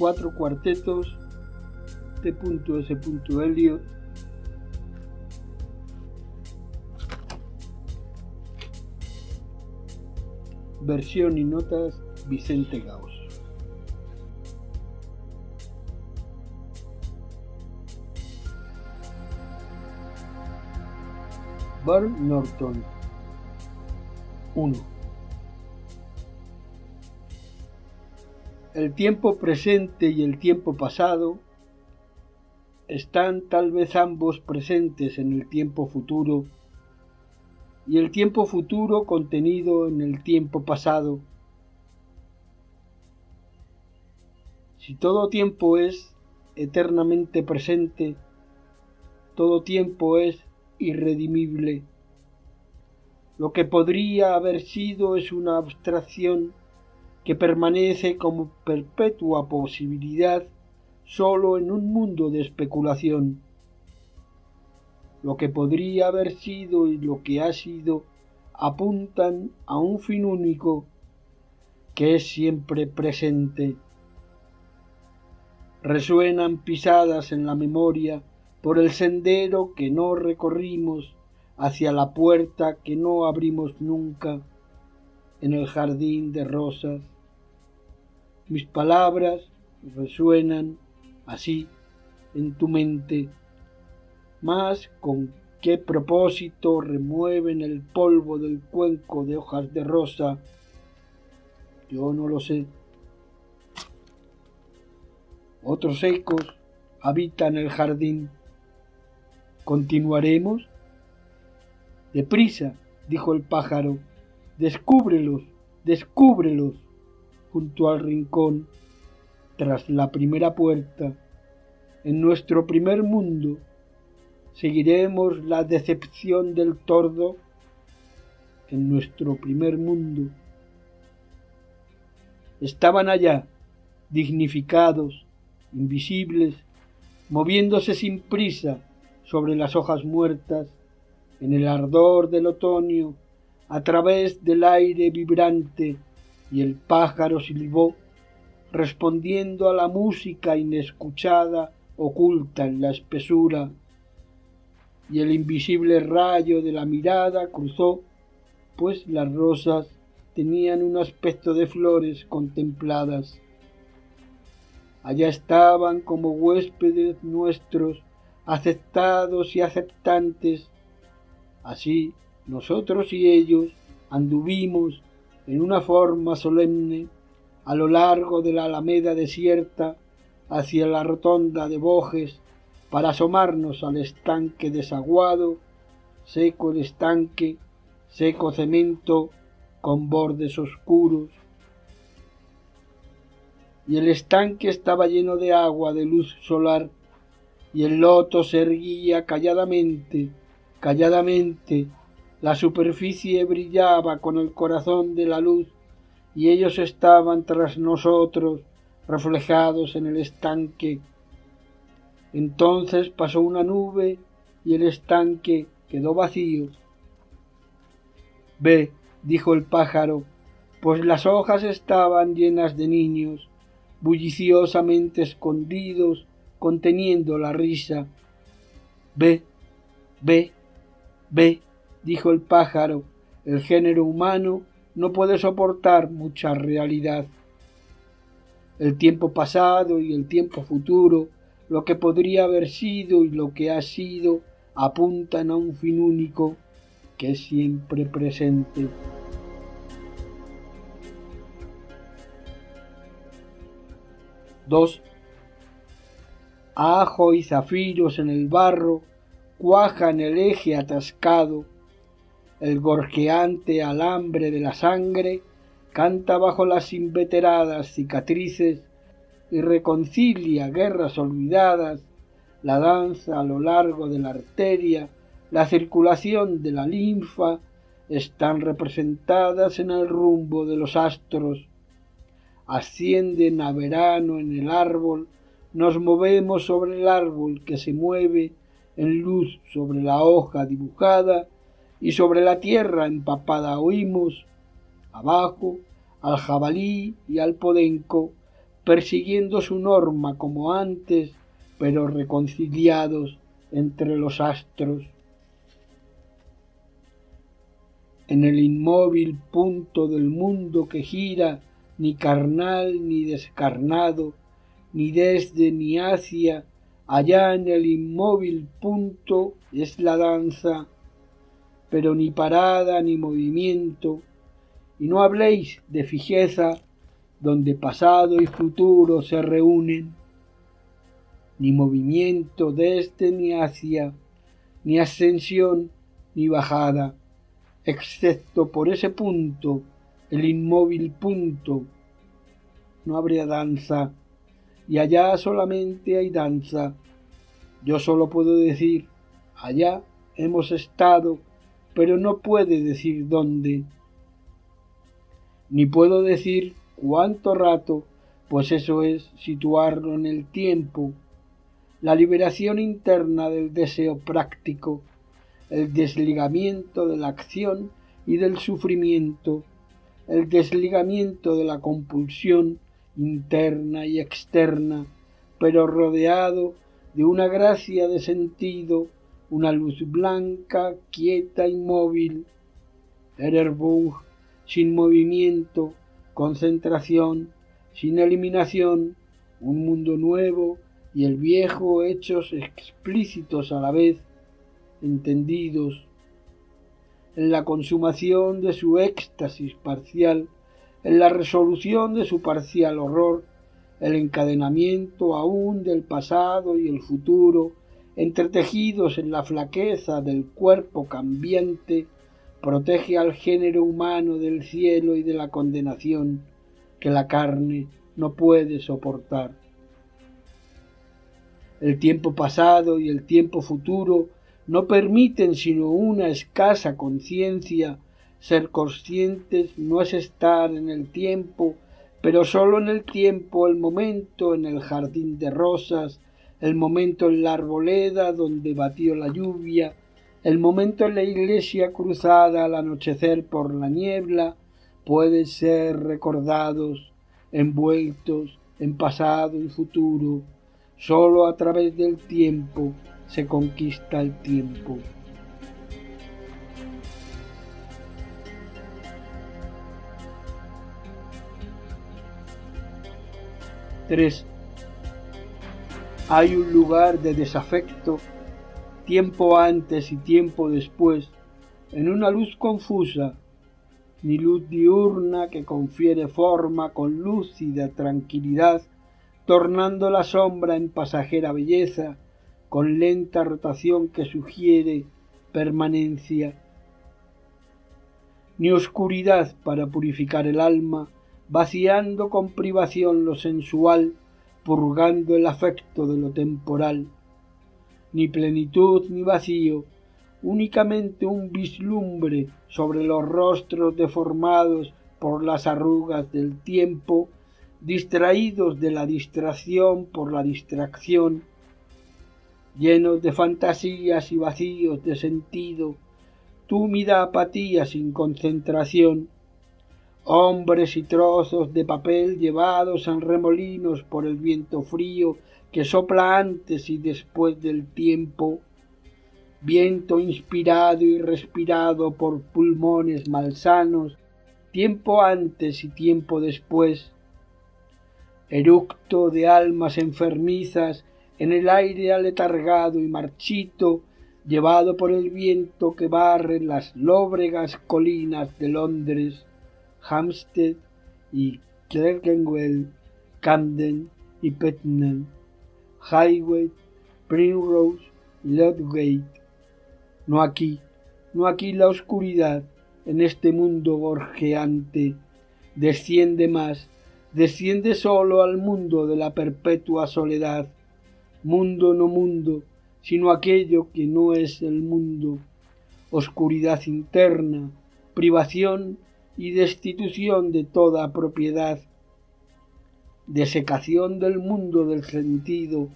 4 cuartetos T.S. Eliot, versión y notas Vicente Gauss. Burnt Norton. 1. El tiempo presente y el tiempo pasado están tal vez ambos presentes en el tiempo futuro, y el tiempo futuro contenido en el tiempo pasado. Si todo tiempo es eternamente presente, todo tiempo es irredimible. Lo que podría haber sido es una abstracción que permanece como perpetua posibilidad solo en un mundo de especulación. Lo que podría haber sido y lo que ha sido apuntan a un fin único que es siempre presente. Resuenan pisadas en la memoria por el sendero que no recorrimos hacia la puerta que no abrimos nunca en el jardín de rosas. Mis palabras resuenan así en tu mente, mas con qué propósito remueven el polvo del cuenco de hojas de rosa, yo no lo sé. Otros ecos habitan el jardín. ¿Continuaremos? Deprisa, dijo el pájaro, descúbrelos, descúbrelos. Junto al rincón, tras la primera puerta, en nuestro primer mundo, seguiremos la decepción del tordo. En nuestro primer mundo estaban allá, dignificados, invisibles, moviéndose sin prisa sobre las hojas muertas, en el ardor del otoño, a través del aire vibrante, y el pájaro silbó, respondiendo a la música inescuchada oculta en la espesura, y el invisible rayo de la mirada cruzó, pues las rosas tenían un aspecto de flores contempladas. Allá estaban como huéspedes nuestros, aceptados y aceptantes. Así nosotros y ellos anduvimos en una forma solemne a lo largo de la alameda desierta hacia la rotonda de Bojes para asomarnos al estanque desaguado, seco el estanque, seco cemento con bordes oscuros. Y el estanque estaba lleno de agua de luz solar, y el loto se erguía calladamente, calladamente. La superficie brillaba con el corazón de la luz, y ellos estaban tras nosotros, reflejados en el estanque. Entonces pasó una nube, y el estanque quedó vacío. Ve, dijo el pájaro, pues las hojas estaban llenas de niños, bulliciosamente escondidos, conteniendo la risa. Ve, ve, ve, dijo el pájaro, el género humano no puede soportar mucha realidad. El tiempo pasado y el tiempo futuro, lo que podría haber sido y lo que ha sido, apuntan a un fin único que es siempre presente. Dos. Ajo y zafiros en el barro cuajan el eje atascado. El gorjeante alambre de la sangre canta bajo las inveteradas cicatrices y reconcilia guerras olvidadas, la danza a lo largo de la arteria, la circulación de la linfa, están representadas en el rumbo de los astros. Ascienden a verano en el árbol, nos movemos sobre el árbol que se mueve en luz sobre la hoja dibujada, y sobre la tierra empapada oímos, abajo, al jabalí y al podenco, persiguiendo su norma como antes, pero reconciliados entre los astros. En el inmóvil punto del mundo que gira, ni carnal ni descarnado, ni desde ni hacia, allá en el inmóvil punto es la danza, pero ni parada ni movimiento, y no habléis de fijeza donde pasado y futuro se reúnen, ni movimiento desde ni hacia, ni ascensión ni bajada, excepto por ese punto, el inmóvil punto. No habría danza, y allá solamente hay danza. Yo solo puedo decir, allá hemos estado, pero no puede decir dónde. Ni puedo decir cuánto rato, pues eso es situarlo en el tiempo, la liberación interna del deseo práctico, el desligamiento de la acción y del sufrimiento, el desligamiento de la compulsión interna y externa, pero rodeado de una gracia de sentido, una luz blanca, quieta, inmóvil, Ererbung, sin movimiento, concentración, sin eliminación, un mundo nuevo y el viejo hechos explícitos a la vez, entendidos, en la consumación de su éxtasis parcial, en la resolución de su parcial horror, el encadenamiento aún del pasado y el futuro, entretejidos en la flaqueza del cuerpo cambiante, protege al género humano del cielo y de la condenación que la carne no puede soportar. El tiempo pasado y el tiempo futuro no permiten sino una escasa conciencia. Ser conscientes no es estar en el tiempo, pero sólo en el tiempo, el momento en el jardín de rosas, el momento en la arboleda donde batió la lluvia, el momento en la iglesia cruzada al anochecer por la niebla, pueden ser recordados, envueltos en pasado y futuro. Sólo a través del tiempo se conquista el tiempo. Tres. Hay un lugar de desafecto, tiempo antes y tiempo después, en una luz confusa, ni luz diurna que confiere forma con lúcida tranquilidad, tornando la sombra en pasajera belleza, con lenta rotación que sugiere permanencia, ni oscuridad para purificar el alma, vaciando con privación lo sensual, purgando el afecto de lo temporal, ni plenitud ni vacío, únicamente un vislumbre sobre los rostros deformados por las arrugas del tiempo, distraídos de la distracción por la distracción, llenos de fantasías y vacíos de sentido, túmida apatía sin concentración, hombres y trozos de papel llevados en remolinos por el viento frío que sopla antes y después del tiempo, viento inspirado y respirado por pulmones malsanos, tiempo antes y tiempo después, eructo de almas enfermizas en el aire aletargado y marchito, llevado por el viento que barre las lóbregas colinas de Londres, Hampstead y Clerkenwell, Camden y Putney, Highgate, Primrose y Ludgate. No aquí la oscuridad, en este mundo gorjeante, desciende más, desciende solo al mundo de la perpetua soledad, mundo no mundo, sino aquello que no es el mundo, oscuridad interna, privación y destitución de toda propiedad, desecación del mundo del sentido,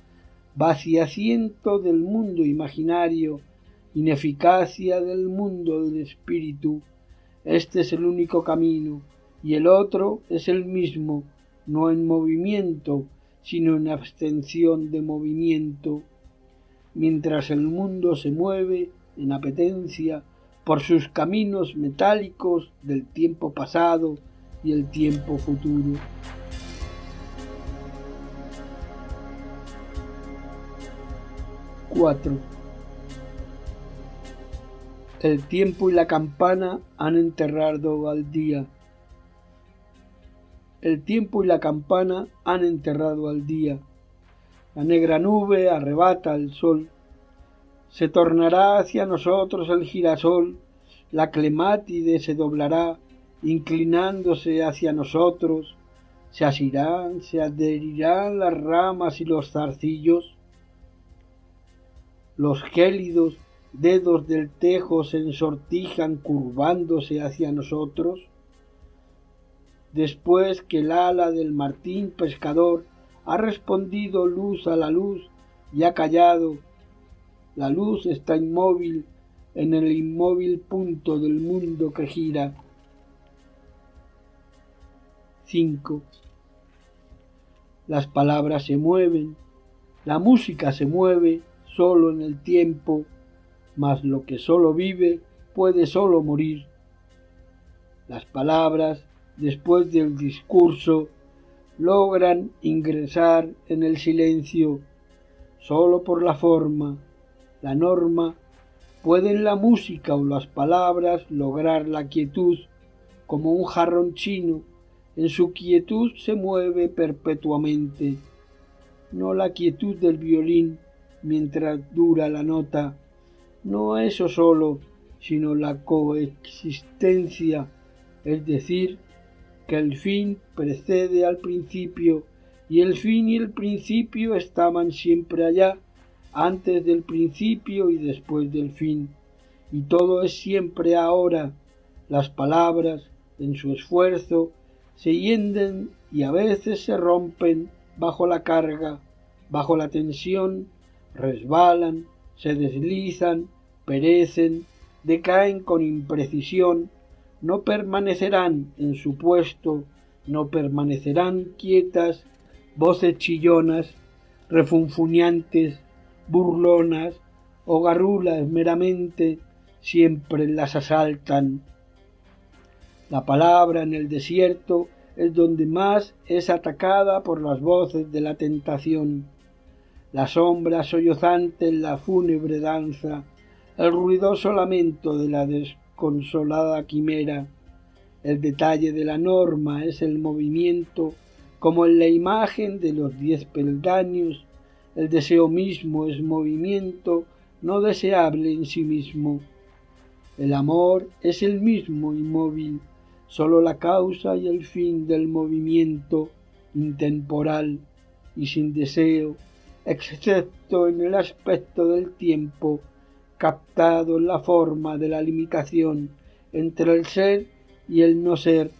vaciamiento del mundo imaginario, ineficacia del mundo del espíritu. Este es el único camino, y el otro es el mismo, no en movimiento, sino en abstención de movimiento, mientras el mundo se mueve en apetencia por sus caminos metálicos del tiempo pasado y el tiempo futuro. ¡4! El tiempo y la campana han enterrado al día. El tiempo y la campana han enterrado al día. La negra nube arrebata el sol. Se tornará hacia nosotros el girasol. La clemátide se doblará, inclinándose hacia nosotros. Se asirán, se adherirán las ramas y los zarcillos. Los gélidos dedos del tejo se ensortijan curvándose hacia nosotros. Después que el ala del martín pescador ha respondido luz a la luz y ha callado, la luz está inmóvil en el inmóvil punto del mundo que gira. 5. Las palabras se mueven, la música se mueve solo en el tiempo, mas lo que solo vive puede solo morir. Las palabras, después del discurso, logran ingresar en el silencio solo por la forma, la norma. Pueden la música o las palabras lograr la quietud, como un jarrón chino, en su quietud se mueve perpetuamente, no la quietud del violín mientras dura la nota, no eso solo, sino la coexistencia, es decir, que el fin precede al principio, y el fin y el principio estaban siempre allá, antes del principio y después del fin, y todo es siempre ahora. Las palabras, en su esfuerzo, se hienden y a veces se rompen bajo la carga, bajo la tensión, resbalan, se deslizan, perecen, decaen con imprecisión, no permanecerán en su puesto, no permanecerán quietas, voces chillonas, refunfuñantes, burlonas o garrulas meramente, siempre las asaltan. La palabra en el desierto es donde más es atacada por las voces de la tentación. La sombra sollozante en la fúnebre danza, el ruidoso lamento de la desconsolada quimera. El detalle de la norma es el movimiento, como en la imagen de los 10 peldaños. El deseo mismo es movimiento no deseable en sí mismo. El amor es el mismo inmóvil, sólo la causa y el fin del movimiento, intemporal y sin deseo, excepto en el aspecto del tiempo, captado en la forma de la limitación entre el ser y el no ser,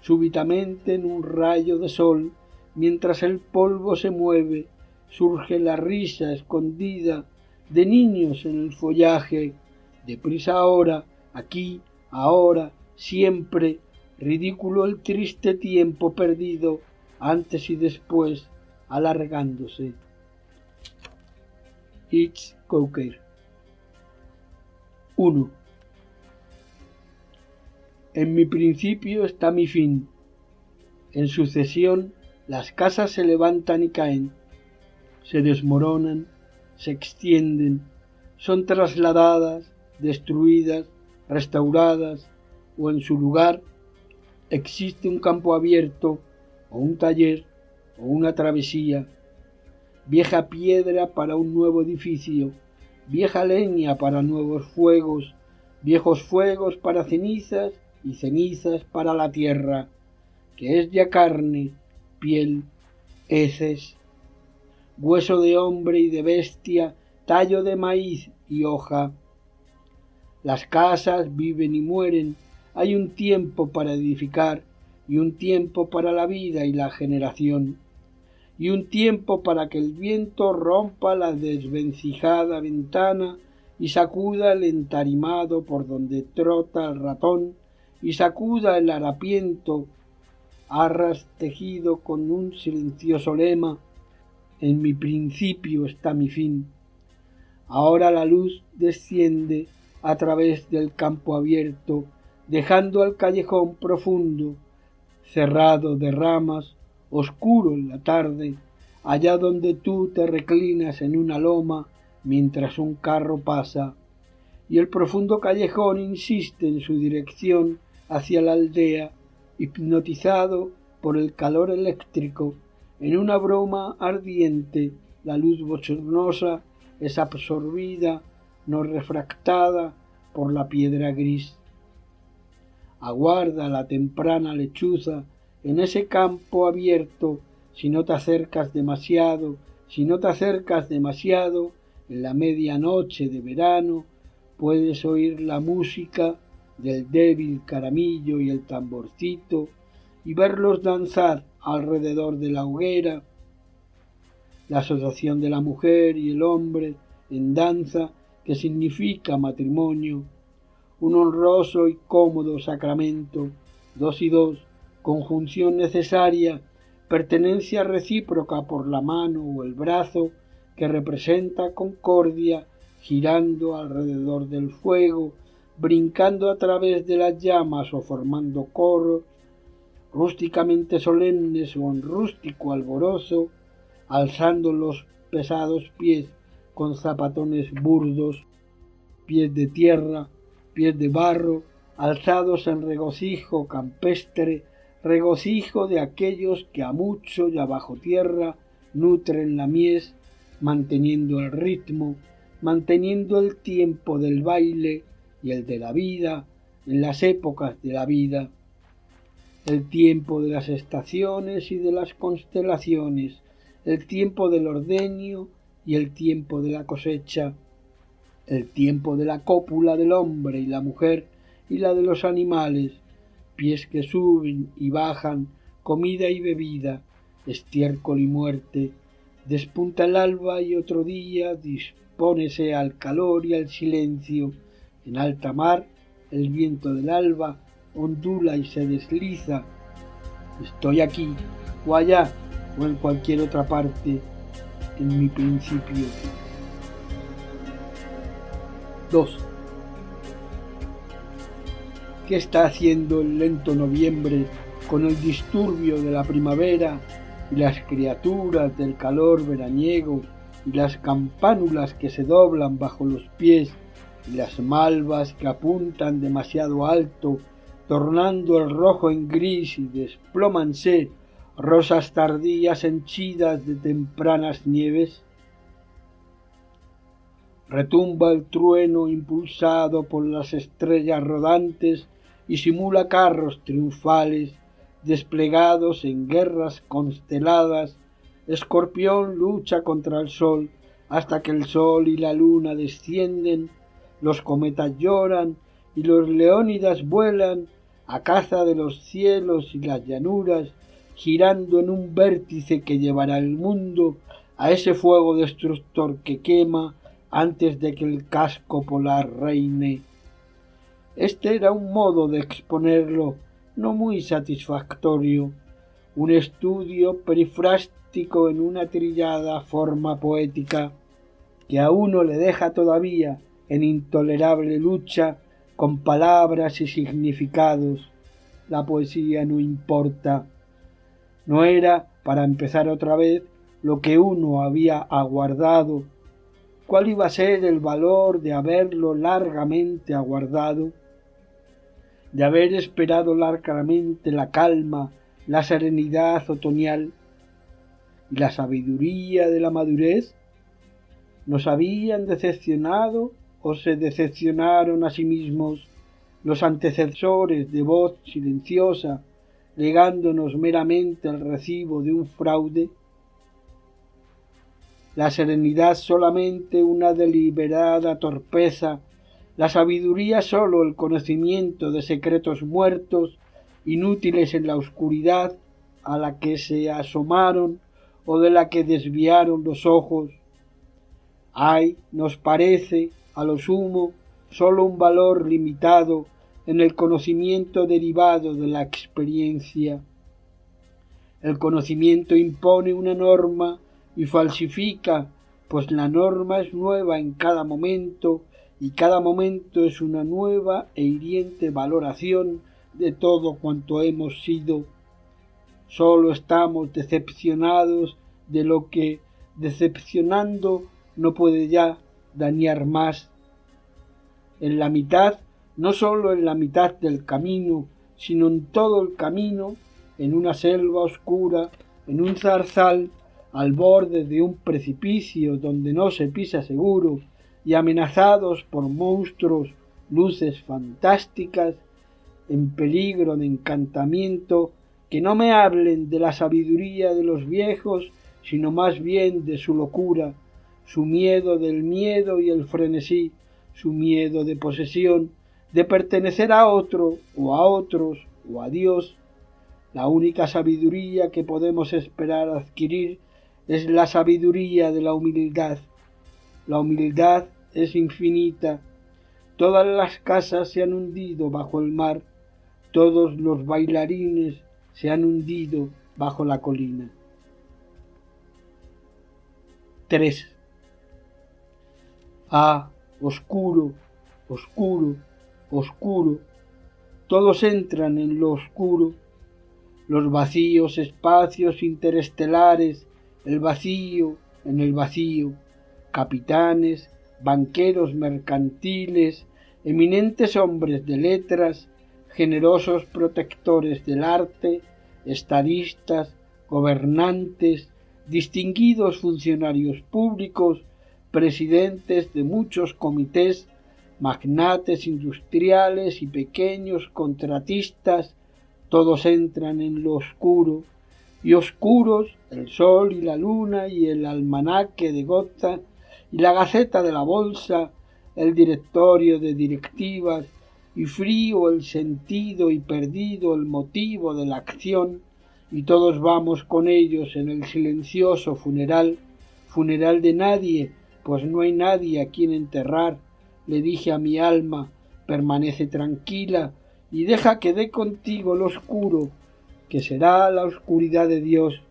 súbitamente en un rayo de sol, mientras el polvo se mueve, surge la risa escondida de niños en el follaje, deprisa ahora, aquí, ahora, siempre, ridículo el triste tiempo perdido, antes y después, alargándose. Hitchcocker. 1. En mi principio está mi fin. En sucesión las casas se levantan y caen, se desmoronan, se extienden, son trasladadas, destruidas, restauradas, o en su lugar existe un campo abierto, o un taller, o una travesía, vieja piedra para un nuevo edificio, vieja leña para nuevos fuegos, viejos fuegos para cenizas y cenizas para la tierra, que es ya carne, piel, heces, hueso de hombre y de bestia, tallo de maíz y hoja. Las casas viven y mueren, hay un tiempo para edificar y un tiempo para la vida y la generación, y un tiempo para que el viento rompa la desvencijada ventana y sacuda el entarimado por donde trota el ratón y sacuda el harapiento arras tejido con un silencioso lema: en mi principio está mi fin. Ahora la luz desciende a través del campo abierto, dejando al callejón profundo, cerrado de ramas, oscuro en la tarde, allá donde tú te reclinas en una loma mientras un carro pasa, y el profundo callejón insiste en su dirección hacia la aldea, hipnotizado por el calor eléctrico. En una broma ardiente, la luz bochornosa es absorbida, no refractada, por la piedra gris. Aguarda la temprana lechuza en ese campo abierto. Si no te acercas demasiado, en la medianoche de verano, puedes oír la música del débil caramillo y el tamborcito y verlos danzar alrededor de la hoguera. La asociación de la mujer y el hombre en danza, que significa matrimonio, un honroso y cómodo sacramento, 2 y 2, conjunción necesaria, pertenencia recíproca por la mano o el brazo, que representa concordia, girando alrededor del fuego, brincando a través de las llamas o formando coros, rústicamente solemnes o en rústico alborozo, alzando los pesados pies con zapatones burdos, pies de tierra, pies de barro, alzados en regocijo campestre, regocijo de aquellos que a mucho y a bajo tierra nutren la mies, manteniendo el ritmo, manteniendo el tiempo del baile y el de la vida en las épocas de la vida, el tiempo de las estaciones y de las constelaciones, el tiempo del ordeño y el tiempo de la cosecha, el tiempo de la cópula del hombre y la mujer y la de los animales, pies que suben y bajan, comida y bebida, estiércol y muerte. Despunta el alba y otro día dispónese al calor y al silencio. En alta mar el viento del alba ondula y se desliza. Estoy aquí o allá o en cualquier otra parte, en mi principio. 2. ¿Qué está haciendo el lento noviembre con el disturbio de la primavera y las criaturas del calor veraniego y las campánulas que se doblan bajo los pies y las malvas que apuntan demasiado alto, tornando el rojo en gris y desplómanse rosas tardías henchidas de tempranas nieves? Retumba el trueno impulsado por las estrellas rodantes y simula carros triunfales desplegados en guerras consteladas. Escorpión lucha contra el sol hasta que el sol y la luna descienden, los cometas lloran y los leónidas vuelan a caza de los cielos y las llanuras, girando en un vértice que llevará el mundo a ese fuego destructor que quema antes de que el casco polar reine. Este era un modo de exponerlo no muy satisfactorio, un estudio perifrástico en una trillada forma poética que a uno le deja todavía en intolerable lucha con palabras y significados. La poesía no importa. No era, para empezar otra vez, lo que uno había aguardado. ¿Cuál iba a ser el valor de haberlo largamente aguardado? De haber esperado largamente la calma, la serenidad otoñal y la sabiduría de la madurez? ¿Nos habían decepcionado o se decepcionaron a sí mismos los antecesores de voz silenciosa, legándonos meramente el recibo de un fraude? La serenidad solamente una deliberada torpeza, la sabiduría sólo el conocimiento de secretos muertos, inútiles en la oscuridad a la que se asomaron o de la que desviaron los ojos. Hay, nos parece, a lo sumo, sólo un valor limitado en el conocimiento derivado de la experiencia. El conocimiento impone una norma y falsifica, pues la norma es nueva en cada momento y cada momento es una nueva e hiriente valoración de todo cuanto hemos sido. Solo estamos decepcionados de lo que, decepcionando, no puede ya dañar más. En la mitad, no sólo en la mitad del camino, sino en todo el camino, en una selva oscura, en un zarzal, al borde de un precipicio donde no se pisa seguro, y amenazados por monstruos, luces fantásticas, en peligro de encantamiento, que no me hablen de la sabiduría de los viejos, sino más bien de su locura, su miedo del miedo y el frenesí, su miedo de posesión, de pertenecer a otro, o a otros, o a Dios. La única sabiduría que podemos esperar adquirir es la sabiduría de la humildad. La humildad es infinita. Todas las casas se han hundido bajo el mar, todos los bailarines se han hundido bajo la colina. 3. Ah, oscuro, oscuro, oscuro. Todos entran en lo oscuro. Los vacíos espacios interestelares, el vacío en el vacío. Capitanes, banqueros mercantiles, eminentes hombres de letras, generosos protectores del arte, estadistas, gobernantes, distinguidos funcionarios públicos, presidentes de muchos comités, magnates industriales y pequeños contratistas, todos entran en lo oscuro, y oscuros el sol y la luna y el almanaque de Gotha y la gaceta de la bolsa, el directorio de directivas, y frío el sentido y perdido el motivo de la acción, y todos vamos con ellos en el silencioso funeral, funeral de nadie, pues no hay nadie a quien enterrar. Le dije a mi alma, permanece tranquila y deja que dé contigo lo oscuro, que será la oscuridad de Dios.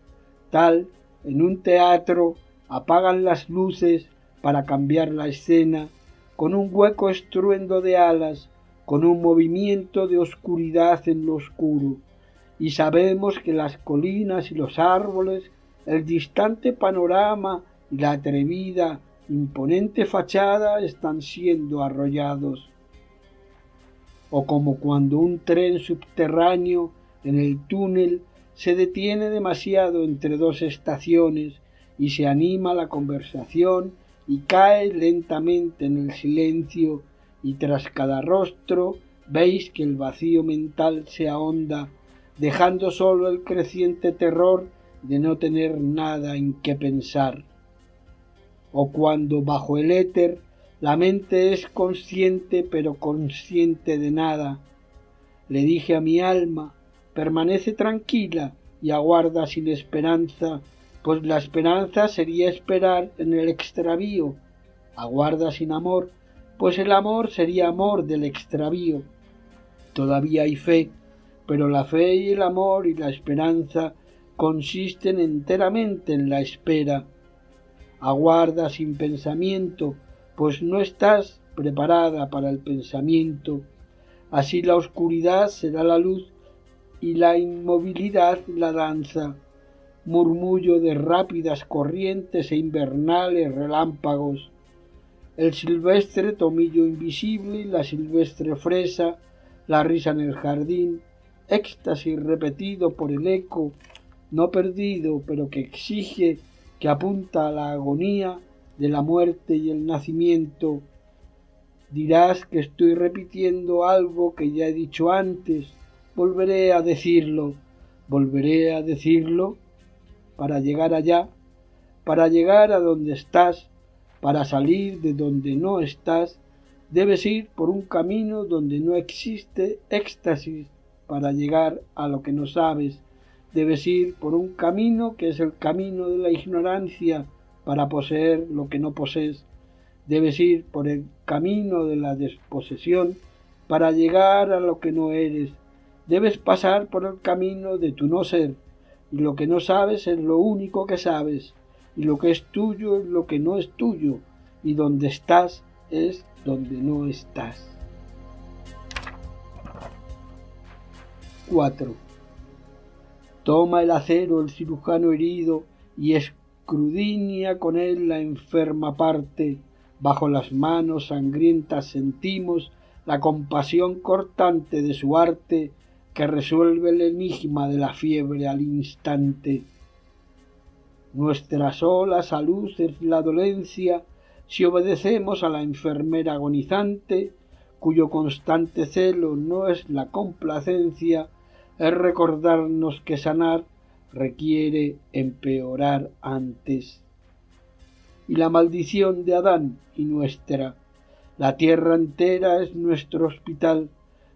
Tal, en un teatro, apagan las luces para cambiar la escena, con un hueco estruendo de alas, con un movimiento de oscuridad en lo oscuro, y sabemos que las colinas y los árboles, el distante panorama y la atrevida, imponente fachada están siendo arrollados. O como cuando un tren subterráneo en el túnel se detiene demasiado entre dos estaciones y se anima la conversación y cae lentamente en el silencio, y tras cada rostro veis que el vacío mental se ahonda, dejando solo el creciente terror de no tener nada en qué pensar. O cuando bajo el éter la mente es consciente pero consciente de nada. Le dije a mi alma, permanece tranquila y aguarda sin esperanza, pues la esperanza sería esperar en el extravío. Aguarda sin amor, pues el amor sería amor del extravío. Todavía hay fe, pero la fe y el amor y la esperanza consisten enteramente en la espera. Aguarda sin pensamiento, pues no estás preparada para el pensamiento. Así la oscuridad será la luz y la inmovilidad la danza, murmullo de rápidas corrientes e invernales relámpagos. El silvestre tomillo invisible y la silvestre fresa, la risa en el jardín, éxtasis repetido por el eco, no perdido, pero que exige, que apunta a la agonía de la muerte y el nacimiento. Dirás que estoy repitiendo algo que ya he dicho antes. Volveré a decirlo para llegar allá, para llegar a donde estás, para salir de donde no estás. Debes ir por un camino donde no existe éxtasis para llegar a lo que no sabes. Debes ir por un camino que es el camino de la ignorancia para poseer lo que no posees. Debes ir por el camino de la desposesión para llegar a lo que no eres. Debes pasar por el camino de tu no ser y lo que no sabes es lo único que sabes, y lo que es tuyo es lo que no es tuyo, y donde estás es donde no estás. 4. Toma el acero el cirujano herido y escrudinia con él la enferma parte. Bajo las manos sangrientas sentimos la compasión cortante de su arte que resuelve el enigma de la fiebre al instante. Nuestra sola salud es la dolencia si obedecemos a la enfermera agonizante, cuyo constante celo no es la complacencia, es recordarnos que sanar requiere empeorar antes. Y la maldición de Adán y nuestra, la tierra entera es nuestro hospital,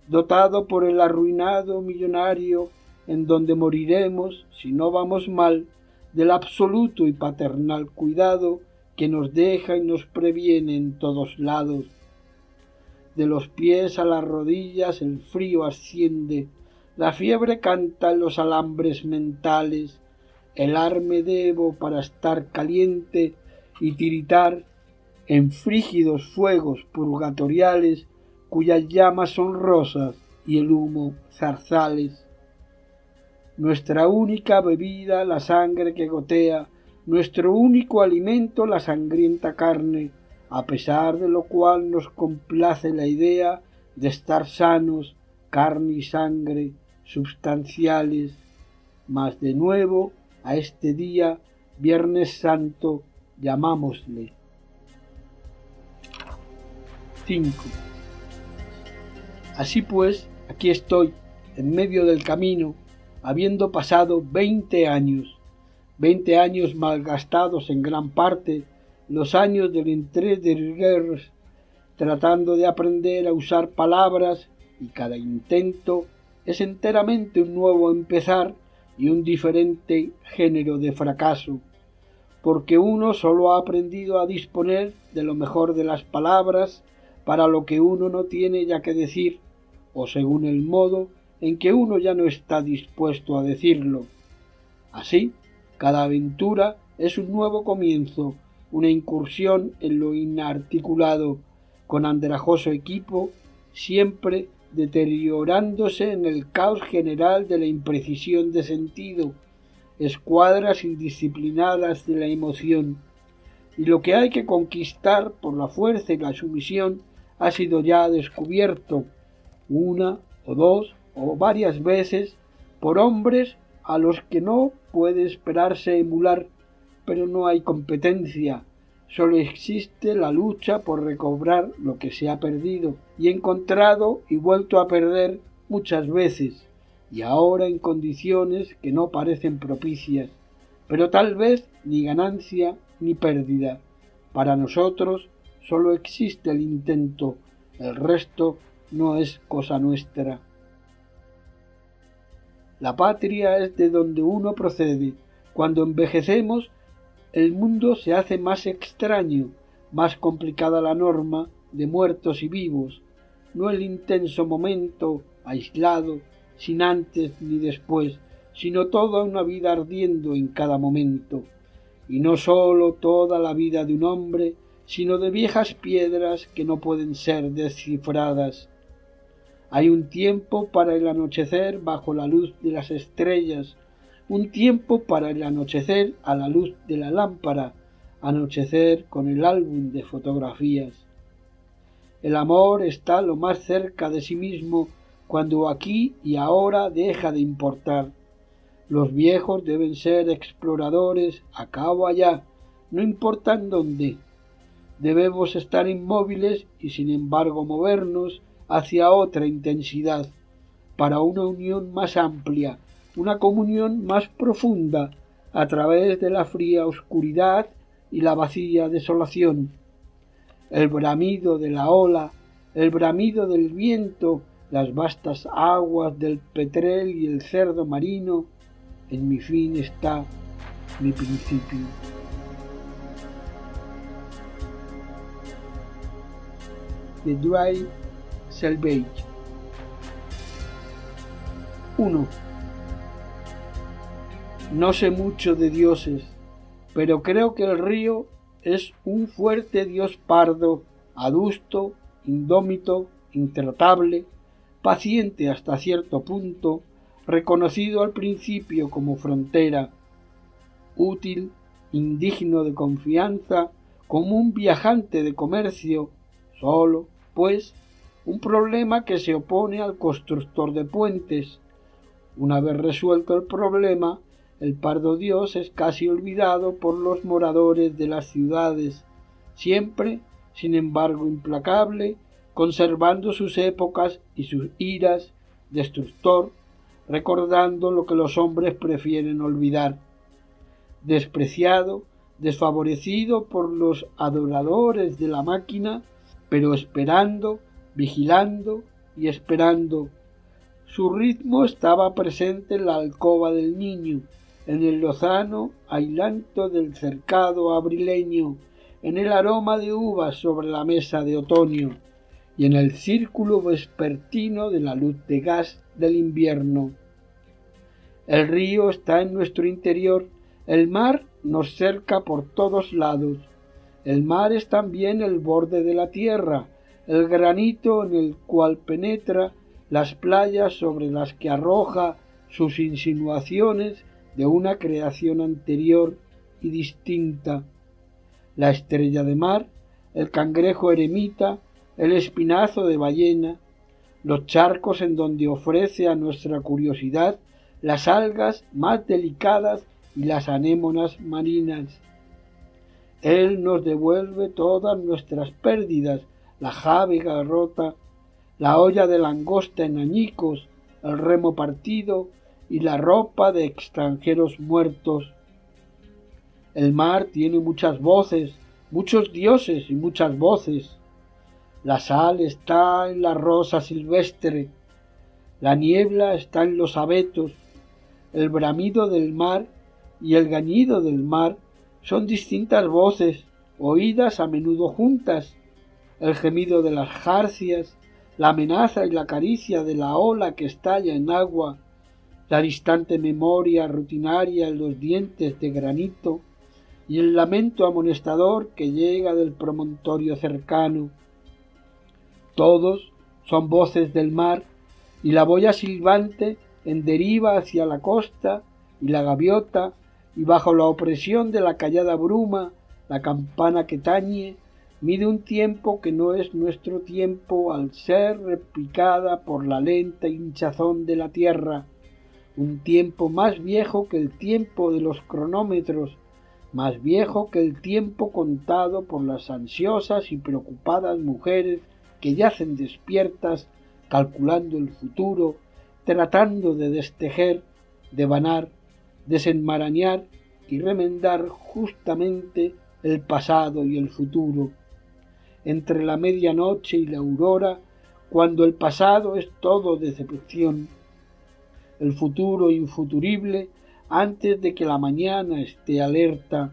dotado por el arruinado millonario, en donde moriremos, si no vamos mal, del absoluto y paternal cuidado que nos deja y nos previene en todos lados. De los pies a las rodillas el frío asciende, la fiebre canta en los alambres mentales, helarme debo para estar caliente y tiritar en frígidos fuegos purgatoriales cuyas llamas son rosas y el humo zarzales. Nuestra única bebida la sangre que gotea, nuestro único alimento la sangrienta carne, a pesar de lo cual nos complace la idea de estar sanos, carne y sangre, substanciales, mas de nuevo a este día, Viernes Santo, llamámosle. 5. Así pues, aquí estoy, en medio del camino, habiendo pasado 20 años malgastados en gran parte, los años del entrée de rigueur, tratando de aprender a usar palabras, y cada intento es enteramente un nuevo empezar y un diferente género de fracaso, porque uno sólo ha aprendido a disponer de lo mejor de las palabras para lo que uno no tiene ya que decir, o según el modo en que uno ya no está dispuesto a decirlo. Así, cada aventura es un nuevo comienzo, una incursión en lo inarticulado, con andrajoso equipo, siempre deteriorándose en el caos general de la imprecisión de sentido, escuadras indisciplinadas de la emoción, y lo que hay que conquistar por la fuerza y la sumisión ha sido ya descubierto, una o dos o varias veces, por hombres a los que no puede esperarse emular, pero no hay competencia, sólo existe la lucha por recobrar lo que se ha perdido y encontrado y vuelto a perder muchas veces, y ahora en condiciones que no parecen propicias, pero tal vez ni ganancia ni pérdida. Para nosotros sólo existe el intento, el resto no es cosa nuestra. La patria es de donde uno procede. Cuando envejecemos, el mundo se hace más extraño, más complicada la norma de muertos y vivos, no el intenso momento aislado, sin antes ni después, sino toda una vida ardiendo en cada momento, y no sólo toda la vida de un hombre, sino de viejas piedras que no pueden ser descifradas. Hay un tiempo para el anochecer bajo la luz de las estrellas, un tiempo para el anochecer a la luz de la lámpara, anochecer con el álbum de fotografías. El amor está lo más cerca de sí mismo cuando aquí y ahora deja de importar. Los viejos deben ser exploradores acá o allá, no importa en dónde. Debemos estar inmóviles y sin embargo movernos hacia otra intensidad, para una unión más amplia, una comunión más profunda, a través de la fría oscuridad y la vacía desolación. El bramido de la ola, el bramido del viento, las vastas aguas del petrel y el cerdo marino, en mi fin está mi principio. The Dry Selvage. 1. No sé mucho de dioses, pero creo que el río es un fuerte dios pardo, adusto, indómito, intratable, paciente hasta cierto punto, reconocido al principio como frontera, útil, indigno de confianza, como un viajante de comercio, solo, pues, un problema que se opone al constructor de puentes. Una vez resuelto el problema, el pardo dios es casi olvidado por los moradores de las ciudades, siempre, sin embargo, implacable, conservando sus épocas y sus iras, destructor, recordando lo que los hombres prefieren olvidar. Despreciado, desfavorecido por los adoradores de la máquina, pero esperando, vigilando y esperando. Su ritmo estaba presente en la alcoba del niño, en el lozano ailanto del cercado abrileño, en el aroma de uvas sobre la mesa de otoño y en el círculo vespertino de la luz de gas del invierno. El río está en nuestro interior, el mar nos cerca por todos lados. El mar es también el borde de la tierra, el granito en el cual penetra, las playas sobre las que arroja sus insinuaciones de una creación anterior y distinta. La estrella de mar, el cangrejo eremita, el espinazo de ballena, los charcos en donde ofrece a nuestra curiosidad las algas más delicadas y las anémonas marinas. Él nos devuelve todas nuestras pérdidas, la jábega rota, la olla de langosta en añicos, el remo partido y la ropa de extranjeros muertos. El mar tiene muchas voces, muchos dioses y muchas voces. La sal está en la rosa silvestre, la niebla está en los abetos, el bramido del mar y el gañido del mar son distintas voces, oídas a menudo juntas, el gemido de las jarcias, la amenaza y la caricia de la ola que estalla en agua, la distante memoria rutinaria en los dientes de granito y el lamento amonestador que llega del promontorio cercano. Todos son voces del mar y la boya silbante en deriva hacia la costa y la gaviota y bajo la opresión de la callada bruma, la campana que tañe, mide un tiempo que no es nuestro tiempo al ser replicada por la lenta hinchazón de la tierra, un tiempo más viejo que el tiempo de los cronómetros, más viejo que el tiempo contado por las ansiosas y preocupadas mujeres que yacen despiertas, calculando el futuro, tratando de destejer, devanar, desenmarañar y remendar justamente el pasado y el futuro. Entre la medianoche y la aurora, cuando el pasado es todo decepción, el futuro infuturible antes de que la mañana esté alerta,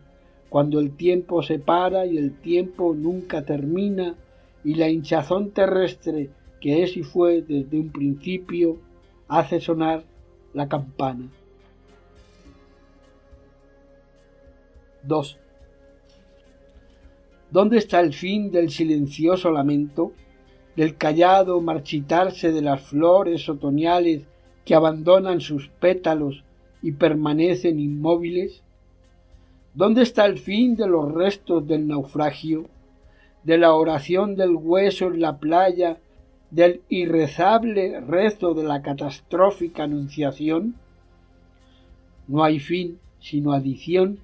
cuando el tiempo se para y el tiempo nunca termina, y la hinchazón terrestre que es y fue desde un principio hace sonar la campana. 2. ¿Dónde está el fin del silencioso lamento, del callado marchitarse de las flores otoñales que abandonan sus pétalos y permanecen inmóviles? ¿Dónde está el fin de los restos del naufragio, de la oración del hueso en la playa, del irrezable rezo de la catastrófica anunciación? No hay fin, sino adición,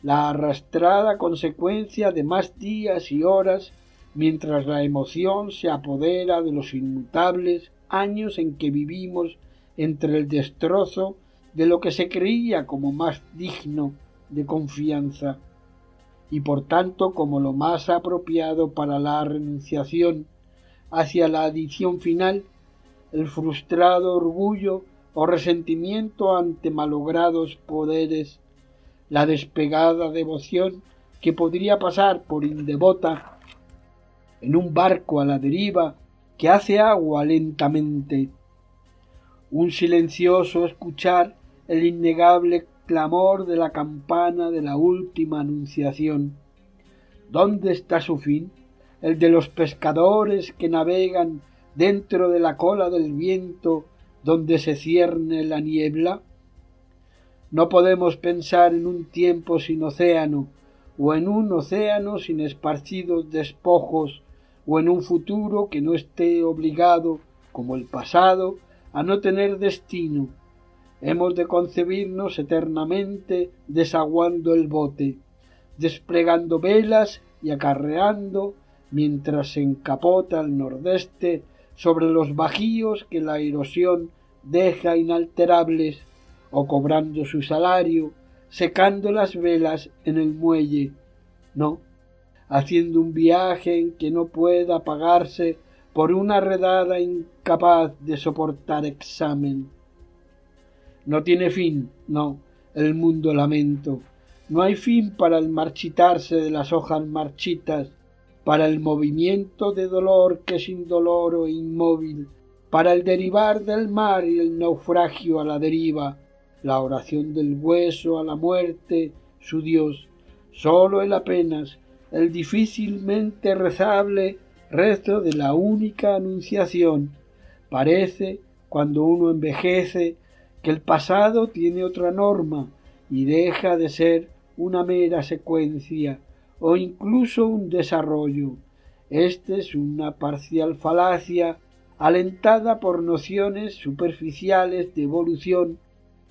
la arrastrada consecuencia de más días y horas, mientras la emoción se apodera de los inmutables años en que vivimos entre el destrozo de lo que se creía como más digno de confianza, y por tanto como lo más apropiado para la renunciación hacia la adición final, el frustrado orgullo o resentimiento ante malogrados poderes, la despegada devoción que podría pasar por indevota en un barco a la deriva que hace agua lentamente, un silencioso escuchar el innegable clamor de la campana de la última anunciación. ¿Dónde está su fin? El de los pescadores que navegan dentro de la cola del viento donde se cierne la niebla. No podemos pensar en un tiempo sin océano, o en un océano sin esparcidos despojos, o en un futuro que no esté obligado, como el pasado, a no tener destino. Hemos de concebirnos eternamente desaguando el bote, desplegando velas y acarreando, mientras se encapota el nordeste sobre los bajíos que la erosión deja inalterables, o cobrando su salario, secando las velas en el muelle, no, haciendo un viaje en que no pueda pagarse por una redada incapaz de soportar examen. No tiene fin, no, el mundo lamento, no hay fin para el marchitarse de las hojas marchitas, para el movimiento de dolor que es indoloro e inmóvil, para el derivar del mar y el naufragio a la deriva, la oración del hueso a la muerte, su Dios, sólo el apenas, el difícilmente rezable rezo de la única anunciación. Parece, cuando uno envejece, que el pasado tiene otra norma y deja de ser una mera secuencia o incluso un desarrollo. Este es una parcial falacia alentada por nociones superficiales de evolución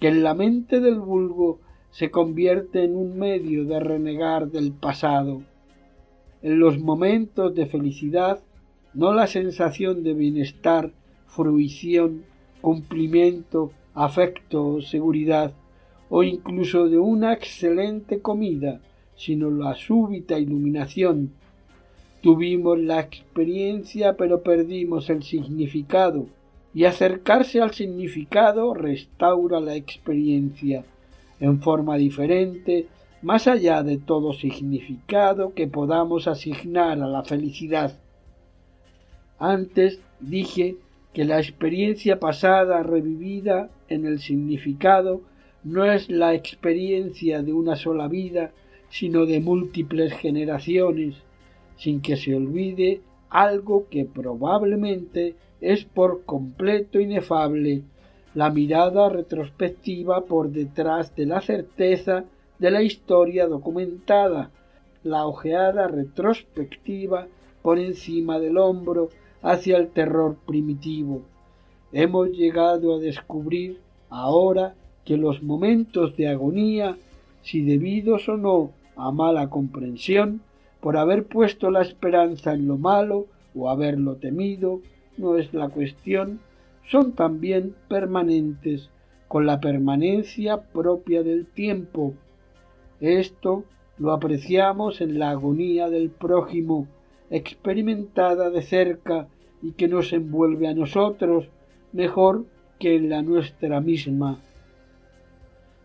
que en la mente del vulgo se convierte en un medio de renegar del pasado. En los momentos de felicidad, no la sensación de bienestar, fruición, cumplimiento, afecto o seguridad, o incluso de una excelente comida, sino la súbita iluminación. Tuvimos la experiencia, pero perdimos el significado, y acercarse al significado restaura la experiencia, en forma diferente, más allá de todo significado que podamos asignar a la felicidad. Antes dije que la experiencia pasada revivida en el significado no es la experiencia de una sola vida, sino de múltiples generaciones, sin que se olvide algo que probablemente es por completo inefable, la mirada retrospectiva por detrás de la certeza de la historia documentada, la ojeada retrospectiva por encima del hombro hacia el terror primitivo. Hemos llegado a descubrir ahora que los momentos de agonía, si debidos o no a mala comprensión, por haber puesto la esperanza en lo malo o haberlo temido, no es la cuestión, son también permanentes, con la permanencia propia del tiempo. Esto lo apreciamos en la agonía del prójimo, experimentada de cerca y que nos envuelve a nosotros mejor que en la nuestra misma,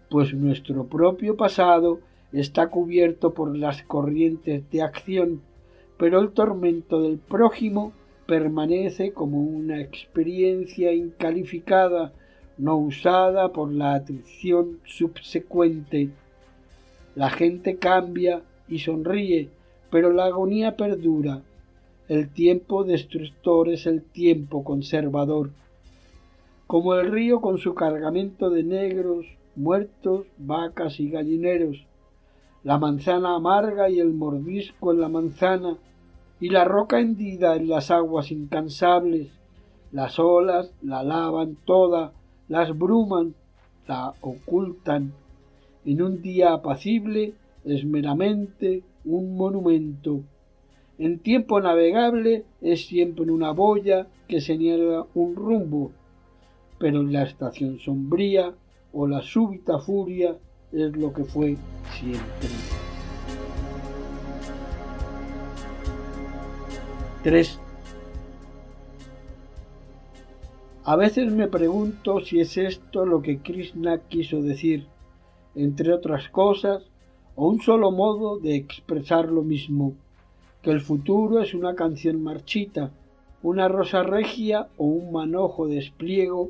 pues nuestro propio pasado está cubierto por las corrientes de acción, pero el tormento del prójimo permanece como una experiencia incalificada, no usada por la atrición subsecuente. La gente cambia y sonríe, pero la agonía perdura. El tiempo destructor es el tiempo conservador. Como el río con su cargamento de negros, muertos, vacas y gallineros, la manzana amarga y el mordisco en la manzana, y la roca hendida en las aguas incansables, las olas la lavan toda, las bruman, la ocultan. En un día apacible es meramente un monumento. En tiempo navegable es siempre una boya que señala un rumbo, pero en la estación sombría o la súbita furia es lo que fue siempre. 3. A veces me pregunto si es esto lo que Krishna quiso decir, entre otras cosas, o un solo modo de expresar lo mismo, que el futuro es una canción marchita, una rosa regia o un manojo de espliego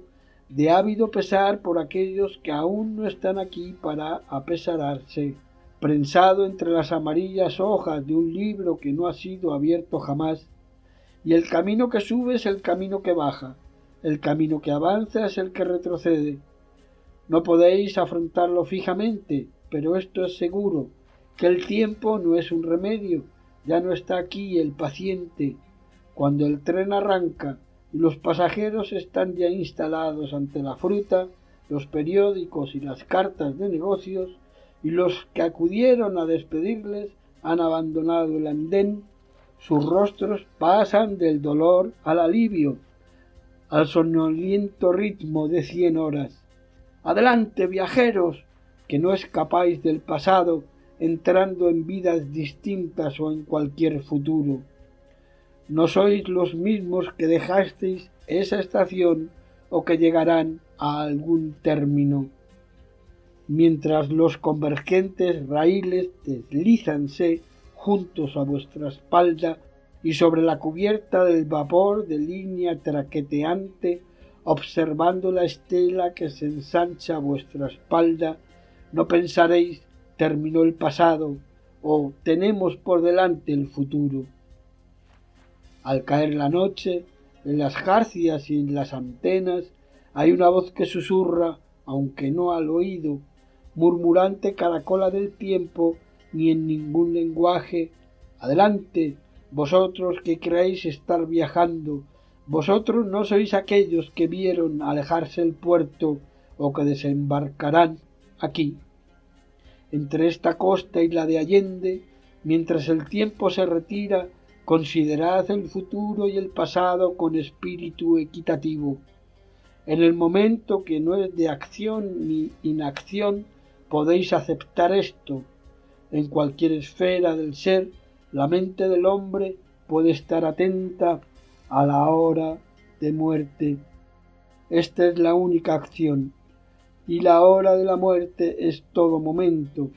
de ávido pesar por aquellos que aún no están aquí para apesararse, prensado entre las amarillas hojas de un libro que no ha sido abierto jamás, y el camino que sube es el camino que baja, el camino que avanza es el que retrocede. No podéis afrontarlo fijamente, pero esto es seguro, que el tiempo no es un remedio, ya no está aquí el paciente. Cuando el tren arranca y los pasajeros están ya instalados ante la fruta, los periódicos y las cartas de negocios, y los que acudieron a despedirles han abandonado el andén, sus rostros pasan del dolor al alivio, al somnoliento ritmo de 100 horas. Adelante, viajeros, que no escapáis del pasado, entrando en vidas distintas o en cualquier futuro. No sois los mismos que dejasteis esa estación o que llegarán a algún término. Mientras los convergentes raíles deslízanse juntos a vuestra espalda y sobre la cubierta del vapor de línea traqueteante, observando la estela que se ensancha a vuestra espalda, no pensaréis terminó el pasado o tenemos por delante el futuro. Al caer la noche, en las jarcias y en las antenas hay una voz que susurra, aunque no al oído, murmurante caracola del tiempo, ni en ningún lenguaje: adelante, vosotros que creéis estar viajando, vosotros no sois aquellos que vieron alejarse el puerto o que desembarcarán aquí. Entre esta costa y la de Allende, mientras el tiempo se retira, considerad el futuro y el pasado con espíritu equitativo. En el momento que no es de acción ni inacción, podéis aceptar esto. En cualquier esfera del ser, la mente del hombre puede estar atenta a la hora de muerte. Esta es la única acción, y la hora de la muerte es todo momento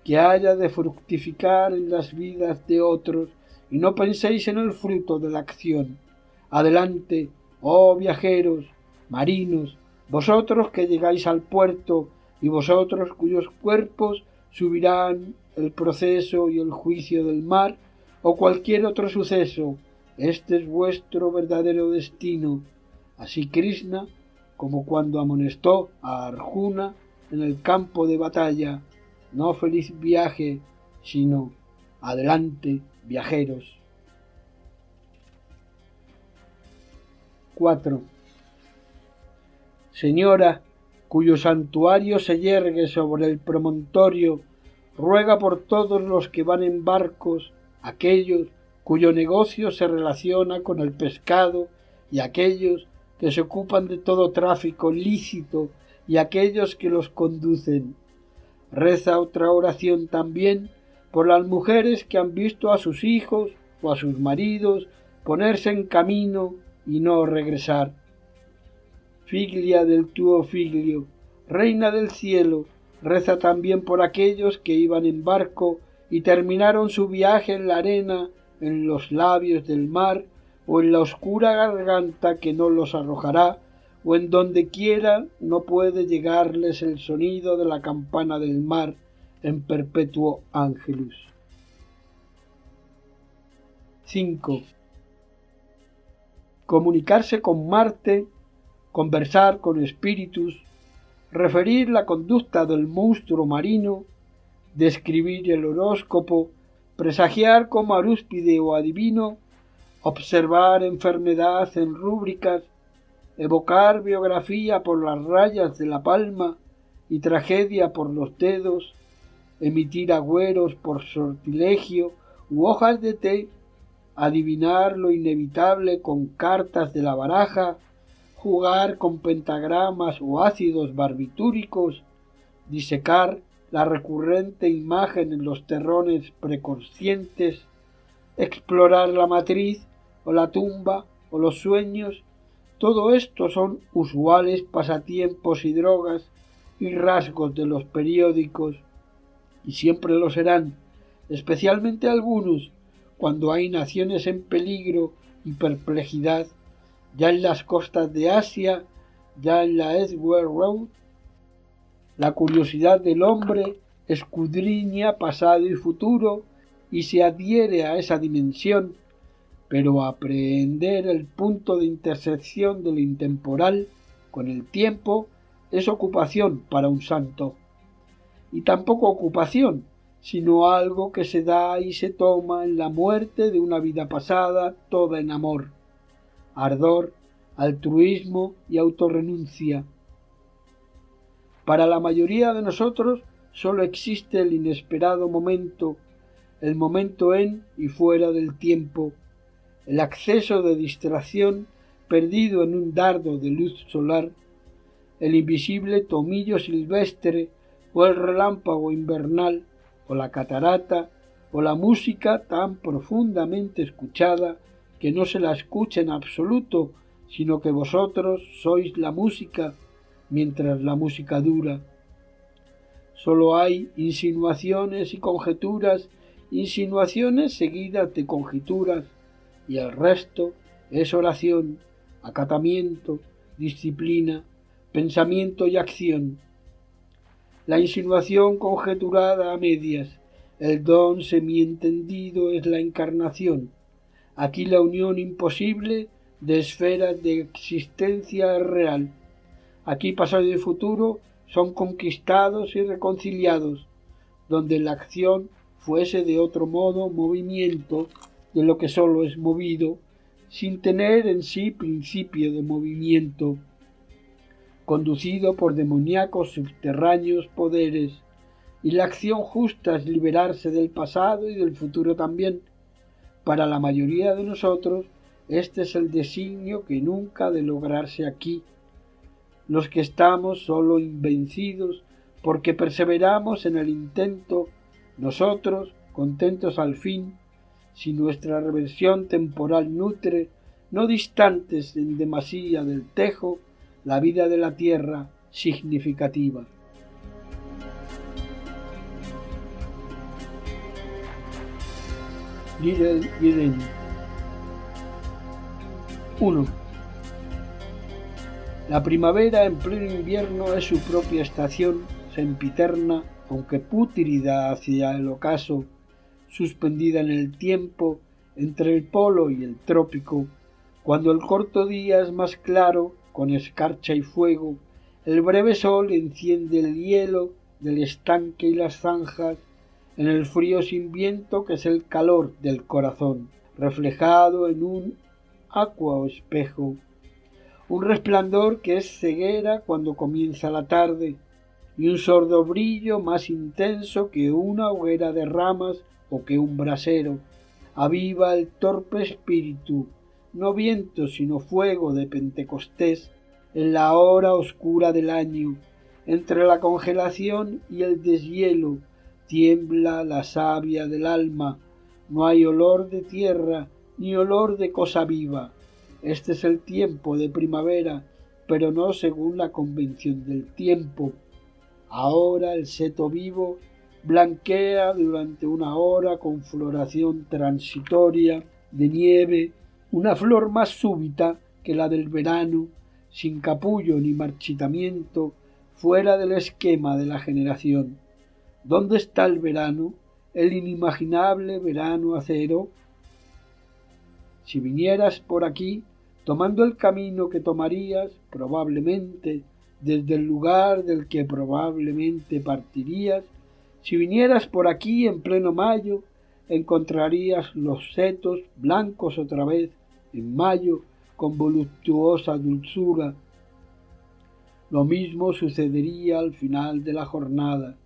que haya de fructificar en las vidas de otros, y no penséis en el fruto de la acción. Adelante, oh viajeros, marinos, vosotros que llegáis al puerto, y vosotros cuyos cuerpos subirán el proceso y el juicio del mar, o cualquier otro suceso. Este es vuestro verdadero destino. Así Krishna, como cuando amonestó a Arjuna en el campo de batalla: no feliz viaje, sino adelante, viajeros. 4. Señora, cuyo santuario se yergue sobre el promontorio, ruega por todos los que van en barcos, aquellos cuyo negocio se relaciona con el pescado, y aquellos que se ocupan de todo tráfico lícito, y aquellos que los conducen. Reza otra oración también por las mujeres que han visto a sus hijos o a sus maridos ponerse en camino y no regresar. Figlia del tuo figlio, reina del cielo, reza también por aquellos que iban en barco y terminaron su viaje en la arena, en los labios del mar, o en la oscura garganta que no los arrojará, o en donde quiera no puede llegarles el sonido de la campana del mar en perpetuo ángelus. 5. Comunicarse con Marte, conversar con espíritus, referir la conducta del monstruo marino, describir el horóscopo, presagiar como arúspide o adivino, observar enfermedad en rúbricas, evocar biografía por las rayas de la palma y tragedia por los dedos, emitir agüeros por sortilegio u hojas de té, adivinar lo inevitable con cartas de la baraja, jugar con pentagramas o ácidos barbitúricos, disecar la recurrente imagen en los terrones preconscientes, explorar la matriz o la tumba o los sueños. Todo esto son usuales pasatiempos y drogas y rasgos de los periódicos, y siempre lo serán, especialmente algunos, cuando hay naciones en peligro y perplejidad. Ya en las costas de Asia, ya en la Edgware Road. La curiosidad del hombre escudriña pasado y futuro y se adhiere a esa dimensión, pero aprehender el punto de intersección de lo intemporal con el tiempo es ocupación para un santo. Y tampoco ocupación, sino algo que se da y se toma en la muerte de una vida pasada toda en amor, ardor, altruismo y autorrenuncia. Para la mayoría de nosotros sólo existe el inesperado momento, el momento en y fuera del tiempo, el acceso de distracción perdido en un dardo de luz solar, el invisible tomillo silvestre o el relámpago invernal o la catarata o la música tan profundamente escuchada que no se la escucha en absoluto, sino que vosotros sois la música mientras la música dura. Sólo hay insinuaciones y conjeturas, insinuaciones seguidas de conjeturas, y el resto es oración, acatamiento, disciplina, pensamiento y acción. La insinuación conjeturada a medias, el don semientendido es la encarnación. Aquí la unión imposible de esferas de existencia es real. Aquí pasado y futuro son conquistados y reconciliados, donde la acción fuese de otro modo movimiento de lo que sólo es movido, sin tener en sí principio de movimiento, conducido por demoníacos subterráneos poderes, y la acción justa es liberarse del pasado y del futuro también. Para la mayoría de nosotros, este es el designio que nunca ha de lograrse aquí. Los que estamos sólo invencidos porque perseveramos en el intento, nosotros, contentos al fin, si nuestra reversión temporal nutre, no distantes en demasía del tejo, la vida de la tierra significativa. Little Eden. 1. La primavera en pleno invierno es su propia estación, sempiterna, aunque pútrida hacia el ocaso, suspendida en el tiempo entre el polo y el trópico, cuando el corto día es más claro, con escarcha y fuego, el breve sol enciende el hielo del estanque y las zanjas, en el frío sin viento que es el calor del corazón, reflejado en un aqua o espejo, un resplandor que es ceguera cuando comienza la tarde, y un sordo brillo más intenso que una hoguera de ramas o que un brasero. Aviva el torpe espíritu, no viento sino fuego de Pentecostés, en la hora oscura del año, entre la congelación y el deshielo, tiembla la savia del alma, no hay olor de tierra ni olor de cosa viva. Este es el tiempo de primavera, pero no según la convención del tiempo. Ahora el seto vivo blanquea durante una hora con floración transitoria de nieve, una flor más súbita que la del verano, sin capullo ni marchitamiento, fuera del esquema de la generación. ¿Dónde está el verano, el inimaginable verano acero? Si vinieras por aquí, tomando el camino que tomarías, probablemente, desde el lugar del que probablemente partirías, si vinieras por aquí en pleno mayo, encontrarías los setos blancos otra vez, en mayo, con voluptuosa dulzura. Lo mismo sucedería al final de la jornada.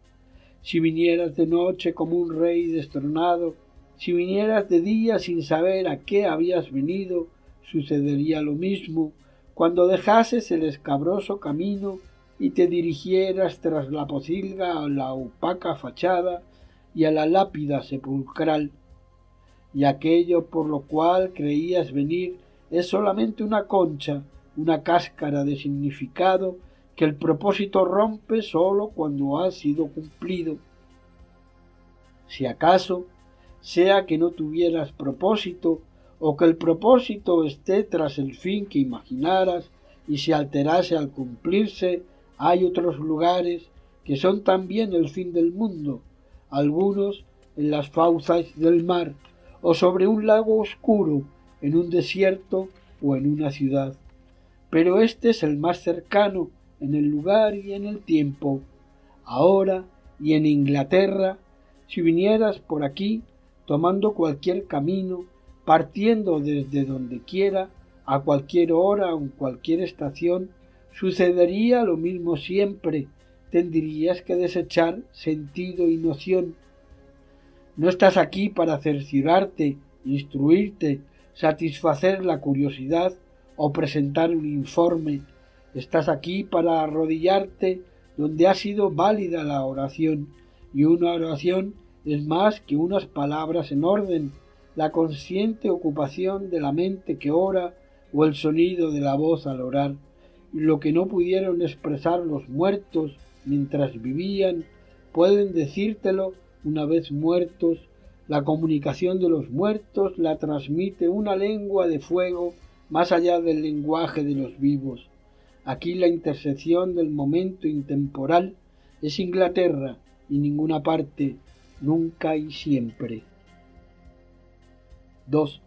Si vinieras de noche como un rey destronado, si vinieras de día sin saber a qué habías venido, sucedería lo mismo cuando dejases el escabroso camino y te dirigieras tras la pocilga a la opaca fachada y a la lápida sepulcral. Y aquello por lo cual creías venir es solamente una concha, una cáscara de significado que el propósito rompe sólo cuando ha sido cumplido. Si acaso sea que no tuvieras propósito, o que el propósito esté tras el fin que imaginaras, y se alterase al cumplirse, hay otros lugares que son también el fin del mundo, algunos en las fauces del mar, o sobre un lago oscuro, en un desierto o en una ciudad. Pero este es el más cercano en el lugar y en el tiempo. Ahora y en Inglaterra, si vinieras por aquí, tomando cualquier camino, partiendo desde donde quiera, a cualquier hora o en cualquier estación, sucedería lo mismo siempre, tendrías que desechar sentido y noción. No estás aquí para cerciorarte, instruirte, satisfacer la curiosidad o presentar un informe. Estás aquí para arrodillarte donde ha sido válida la oración, y una oración es más que unas palabras en orden, la consciente ocupación de la mente que ora o el sonido de la voz al orar. Lo que no pudieron expresar los muertos mientras vivían, pueden decírtelo una vez muertos. La comunicación de los muertos la transmite una lengua de fuego más allá del lenguaje de los vivos. Aquí la intersección del momento intemporal es Inglaterra y ninguna parte, nunca y siempre. 2.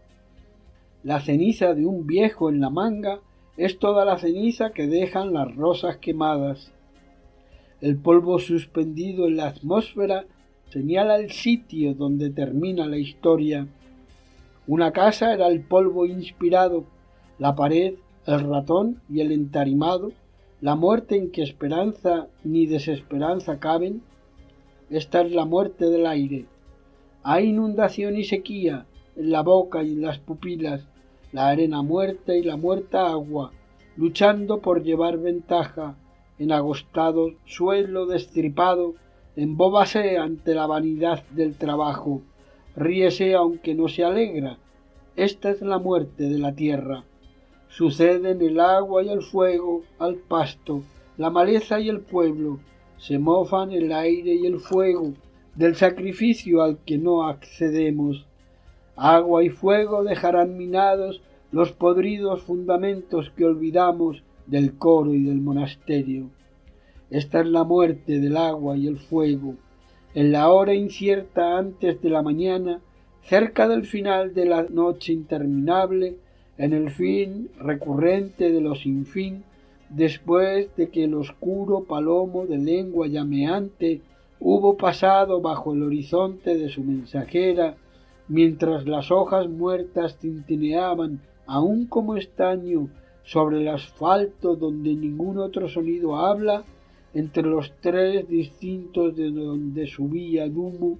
La ceniza de un viejo en la manga es toda la ceniza que dejan las rosas quemadas. El polvo suspendido en la atmósfera señala el sitio donde termina la historia. Una casa era el polvo inspirado, la pared, el ratón y el entarimado, la muerte en que esperanza ni desesperanza caben. Esta es la muerte del aire. Hay inundación y sequía en la boca y en las pupilas, la arena muerta y la muerta agua, luchando por llevar ventaja, en agostado suelo destripado, embóbase ante la vanidad del trabajo, ríese aunque no se alegra. Esta es la muerte de la tierra. Suceden el agua y el fuego al pasto, la maleza y el pueblo, se mofan el aire y el fuego del sacrificio al que no accedemos. Agua y fuego dejarán minados los podridos fundamentos que olvidamos del coro y del monasterio. Esta es la muerte del agua y el fuego, en la hora incierta antes de la mañana, cerca del final de la noche interminable, en el fin recurrente de lo sin fin, después de que el oscuro palomo de lengua llameante hubo pasado bajo el horizonte de su mensajera, mientras las hojas muertas tintineaban aún como estaño sobre el asfalto donde ningún otro sonido habla, entre los tres distintos de donde subía el humo,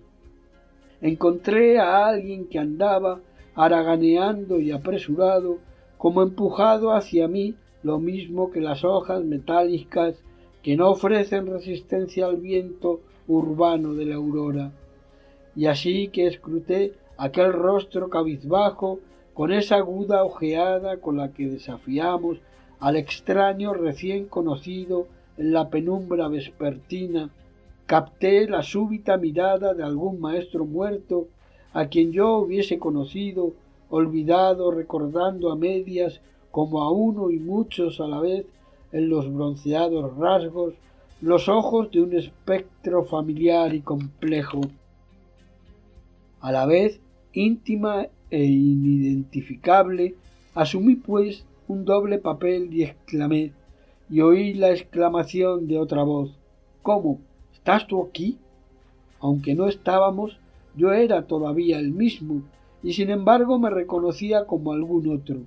encontré a alguien que andaba haraganeando y apresurado, como empujado hacia mí, lo mismo que las hojas metálicas que no ofrecen resistencia al viento urbano de la aurora. Y así que escruté aquel rostro cabizbajo con esa aguda ojeada con la que desafiamos al extraño recién conocido en la penumbra vespertina, capté la súbita mirada de algún maestro muerto a quien yo hubiese conocido, olvidado, recordando a medias, como a uno y muchos a la vez, en los bronceados rasgos, los ojos de un espectro familiar y complejo. A la vez íntima e inidentificable, asumí pues un doble papel y exclamé, y oí la exclamación de otra voz: ¿Cómo? ¿Estás tú aquí? Aunque no estábamos, yo era todavía el mismo, y sin embargo me reconocía como algún otro,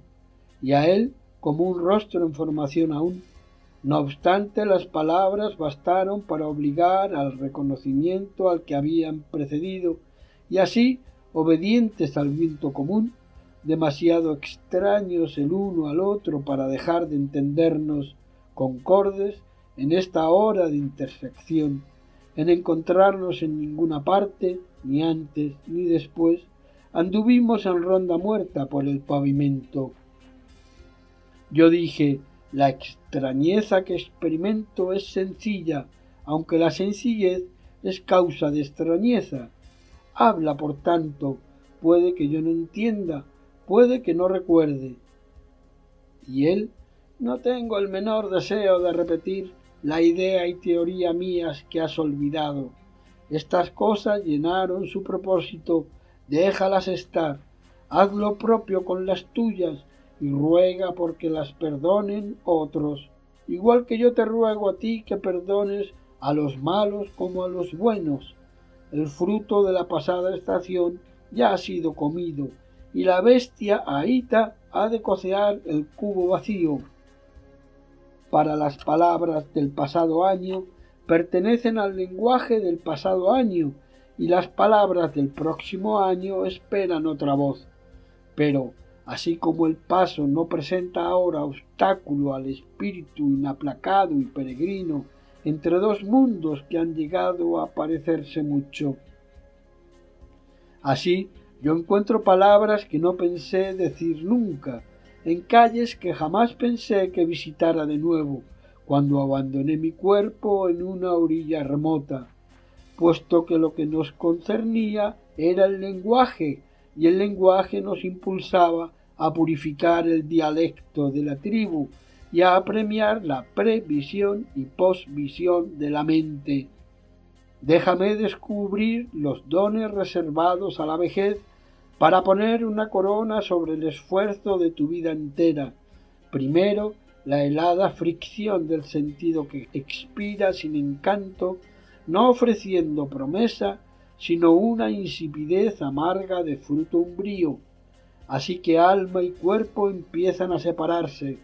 y a él como un rostro en formación aún. No obstante, las palabras bastaron para obligar al reconocimiento al que habían precedido, y así, obedientes al viento común, demasiado extraños el uno al otro para dejar de entendernos concordes en esta hora de intersección, en encontrarnos en ninguna parte, ni antes ni después, anduvimos en ronda muerta por el pavimento. Yo dije: la extrañeza que experimento es sencilla, aunque la sencillez es causa de extrañeza. Habla, por tanto, puede que yo no entienda, puede que no recuerde. Y él, No tengo el menor deseo de repetir la idea y teoría mías que has olvidado. Estas cosas llenaron su propósito, déjalas estar, haz lo propio con las tuyas y ruega porque las perdonen otros, igual que yo te ruego a ti que perdones a los malos como a los buenos. El fruto de la pasada estación ya ha sido comido, y la bestia ahíta ha de cocear el cubo vacío. Para las palabras del pasado año pertenecen al lenguaje del pasado año, y las palabras del próximo año esperan otra voz. Pero, así como el paso no presenta ahora obstáculo al espíritu inaplacado y peregrino entre dos mundos que han llegado a parecerse mucho, así yo encuentro palabras que no pensé decir nunca, en calles que jamás pensé que visitara de nuevo, cuando abandoné mi cuerpo en una orilla remota, puesto que lo que nos concernía era el lenguaje, y el lenguaje nos impulsaba a purificar el dialecto de la tribu y a apremiar la previsión y posvisión de la mente. Déjame descubrir los dones reservados a la vejez para poner una corona sobre el esfuerzo de tu vida entera. Primero, la helada fricción del sentido que expira sin encanto, no ofreciendo promesa, sino una insipidez amarga de fruto umbrío. Así que alma y cuerpo empiezan a separarse.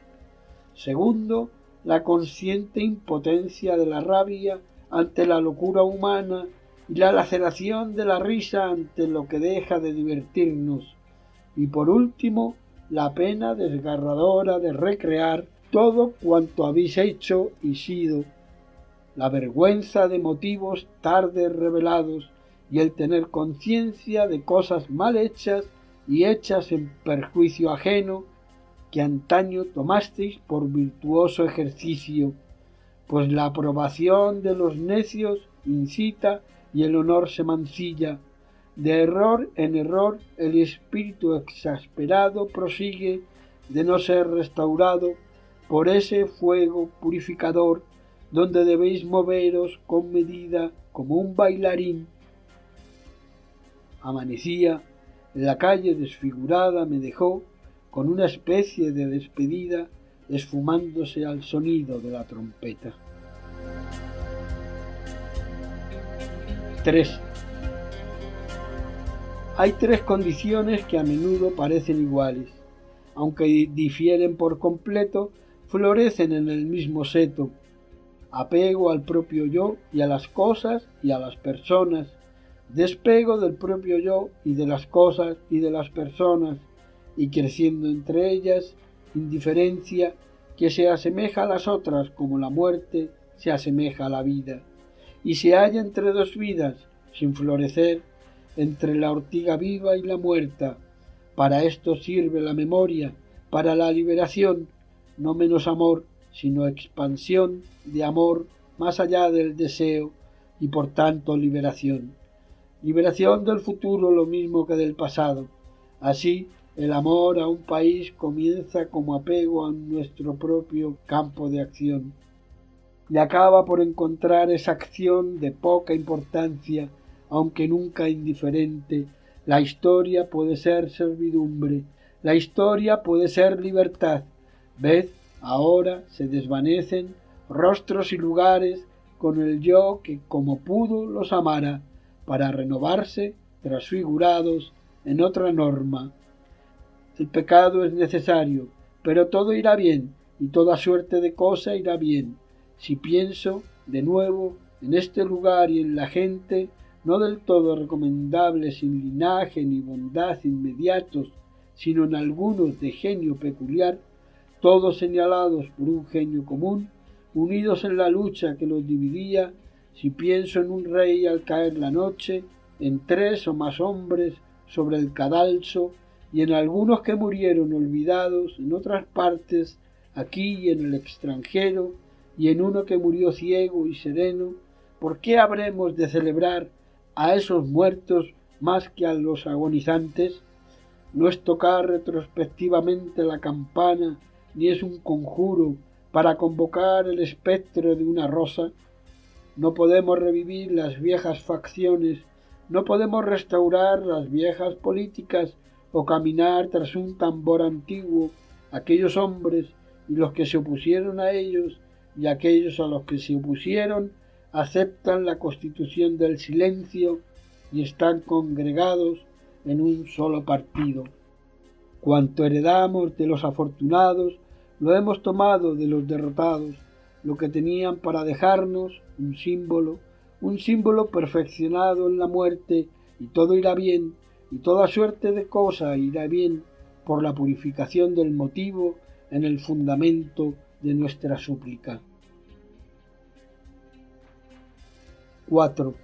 Segundo, la consciente impotencia de la rabia ante la locura humana y la laceración de la risa ante lo que deja de divertirnos. Y por último, la pena desgarradora de recrear todo cuanto habéis hecho y sido, la vergüenza de motivos tarde revelados y el tener conciencia de cosas mal hechas y hechas en perjuicio ajeno que antaño tomasteis por virtuoso ejercicio, pues la aprobación de los necios incita y el honor se mancilla. De error en error el espíritu exasperado prosigue de no ser restaurado por ese fuego purificador donde debéis moveros con medida como un bailarín. Amanecía, la calle desfigurada me dejó con una especie de despedida esfumándose al sonido de la trompeta. 3. Hay tres condiciones que a menudo parecen iguales, aunque difieren por completo, florecen en el mismo seto: apego al propio yo y a las cosas y a las personas, despego del propio yo y de las cosas y de las personas, y creciendo entre ellas, indiferencia que se asemeja a las otras como la muerte se asemeja a la vida, y se halla entre dos vidas, sin florecer, entre la ortiga viva y la muerta. Para esto sirve la memoria, para la liberación, no menos amor, sino expansión de amor más allá del deseo y por tanto liberación. Liberación del futuro lo mismo que del pasado. Así, el amor a un país comienza como apego a nuestro propio campo de acción y acaba por encontrar esa acción de poca importancia, aunque nunca indiferente. La historia puede ser servidumbre, la historia puede ser libertad. Ved, ahora se desvanecen rostros y lugares con el yo que como pudo los amara, para renovarse transfigurados en otra norma. El pecado es necesario, pero todo irá bien, y toda suerte de cosa irá bien, si pienso, de nuevo, en este lugar y en la gente, no del todo recomendables sin linaje ni bondad inmediatos, sino en algunos de genio peculiar, todos señalados por un genio común, unidos en la lucha que los dividía. Si pienso en un rey al caer la noche, en tres o más hombres sobre el cadalso, y en algunos que murieron olvidados en otras partes, aquí y en el extranjero, y en uno que murió ciego y sereno, ¿por qué habremos de celebrar a esos muertos más que a los agonizantes? ¿No es tocar retrospectivamente la campana ni es un conjuro para convocar el espectro de una rosa. No podemos revivir las viejas facciones, no podemos restaurar las viejas políticas o caminar tras un tambor antiguo. Aquellos hombres y los que se opusieron a ellos y aquellos a los que se opusieron aceptan la constitución del silencio y están congregados en un solo partido. Cuanto heredamos de los afortunados, lo hemos tomado de los derrotados, lo que tenían para dejarnos, un símbolo perfeccionado en la muerte, y todo irá bien, y toda suerte de cosa irá bien por la purificación del motivo en el fundamento de nuestra súplica. 4.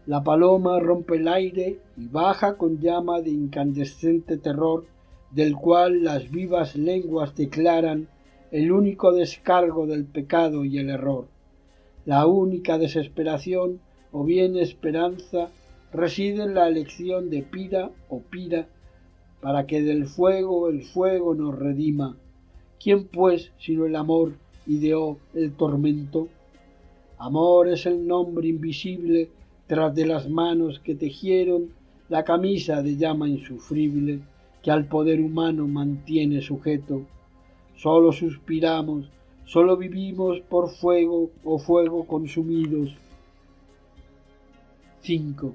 La paloma rompe el aire y baja con llama de incandescente terror, del cual las vivas lenguas declaran el único descargo del pecado y el error. La única desesperación, o bien esperanza, reside en la elección de Pira o Pira, para que del fuego el fuego nos redima. ¿Quién, pues, sino el amor, ideó el tormento? Amor es el nombre invisible tras de las manos que tejieron la camisa de llama insufrible que al poder humano mantiene sujeto. Sólo suspiramos, sólo vivimos por fuego o fuego consumidos. 5.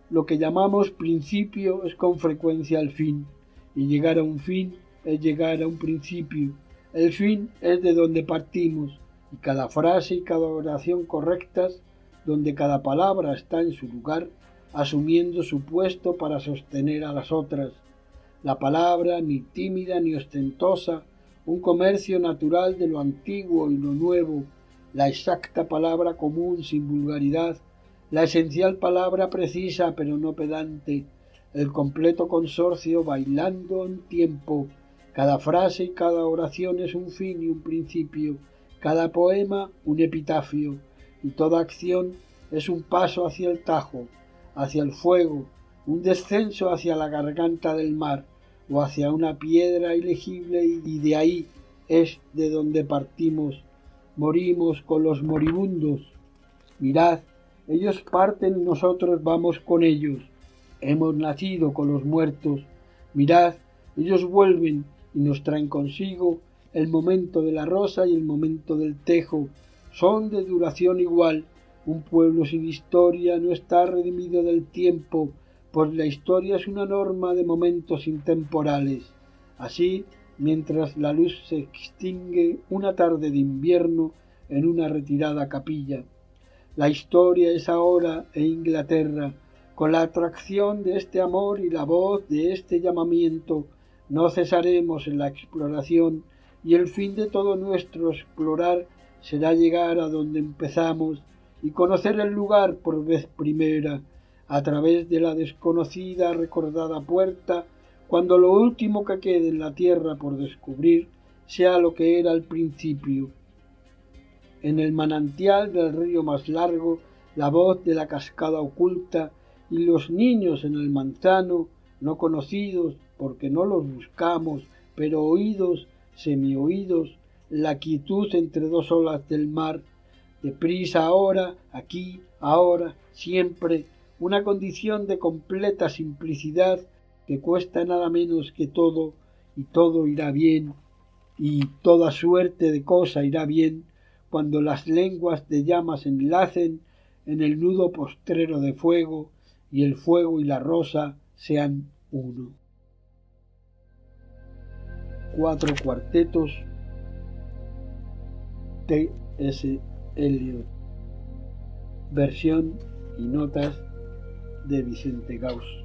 Lo que llamamos principio es con frecuencia el fin, y llegar a un fin es llegar a un principio. El fin es de donde partimos, y cada frase y cada oración correctas, donde cada palabra está en su lugar, asumiendo su puesto para sostener a las otras. La palabra, ni tímida ni ostentosa, un comercio natural de lo antiguo y lo nuevo, la exacta palabra común sin vulgaridad, la esencial palabra precisa pero no pedante, el completo consorcio bailando en tiempo. Cada frase y cada oración es un fin y un principio, cada poema un epitafio, y toda acción es un paso hacia el Tajo, hacia el fuego, un descenso hacia la garganta del mar, o hacia una piedra ilegible, y de ahí es de donde partimos. Morimos con los moribundos. Mirad, ellos parten y nosotros vamos con ellos. Hemos nacido con los muertos. Mirad, ellos vuelven y nos traen consigo el momento de la rosa y el momento del tejo. Son de duración igual. Un pueblo sin historia no está redimido del tiempo, pues la historia es una norma de momentos intemporales. Así, mientras la luz se extingue una tarde de invierno en una retirada capilla. La historia es ahora e Inglaterra, con la atracción de este amor y la voz de este llamamiento. No cesaremos en la exploración, y el fin de todo nuestro explorar será llegar a donde empezamos y conocer el lugar por vez primera, a través de la desconocida recordada puerta, cuando lo último que quede en la tierra por descubrir sea lo que era al principio. En el manantial del río más largo, la voz de la cascada oculta, y los niños en el manzano, no conocidos porque no los buscamos, pero oídos, semioídos, la quietud entre dos olas del mar, deprisa ahora, aquí, ahora, siempre, una condición de completa simplicidad que cuesta nada menos que todo, y todo irá bien, y toda suerte de cosa irá bien, cuando las lenguas de llamas enlacen en el nudo postrero de fuego, y el fuego y la rosa sean uno. 4 cuartetos T.S. Eliot. Versión y notas de Vicente Gauss.